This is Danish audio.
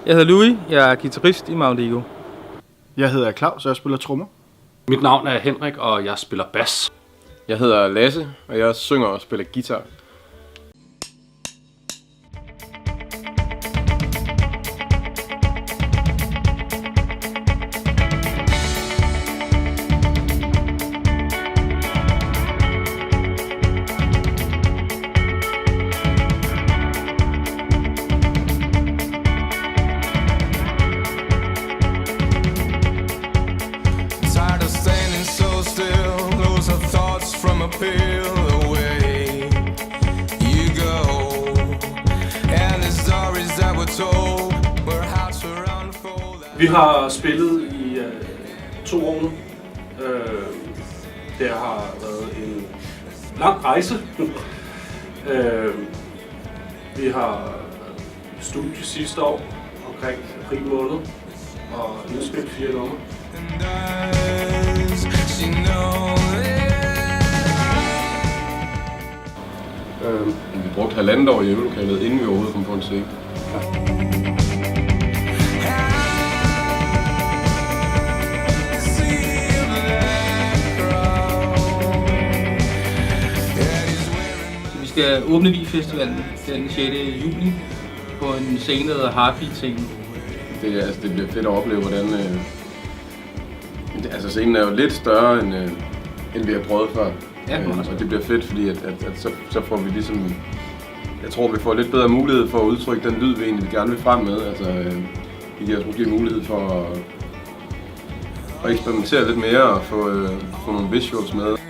Jeg hedder Louis, jeg er guitarist i Mount Ego. Jeg hedder Claus, og jeg spiller trommer. Mit navn er Henrik, og jeg spiller bas. Jeg hedder Lasse, og jeg synger og spiller guitar. Vi har spillet i 2 år nu. Det har været en lang rejse. Vi har studie sidste år omkring april måned og indspillet 4 numre. Vi brugte 1,5 år i øvelokalet, inden vi overhovedet kom på en scene. Vi skal åbne Vi-festivalen den 6. juli på en scene, der hedder Heartbeat-scene. Det bliver fedt at opleve, hvordan... scenen er jo lidt større, end vi har prøvet før. Ja, og det bliver fedt, fordi så får vi ligesom... Jeg tror, vi får lidt bedre mulighed for at udtrykke den lyd, vi egentlig gerne vil frem med. Det giver os måske mulighed for at eksperimentere lidt mere og få nogle visuals med.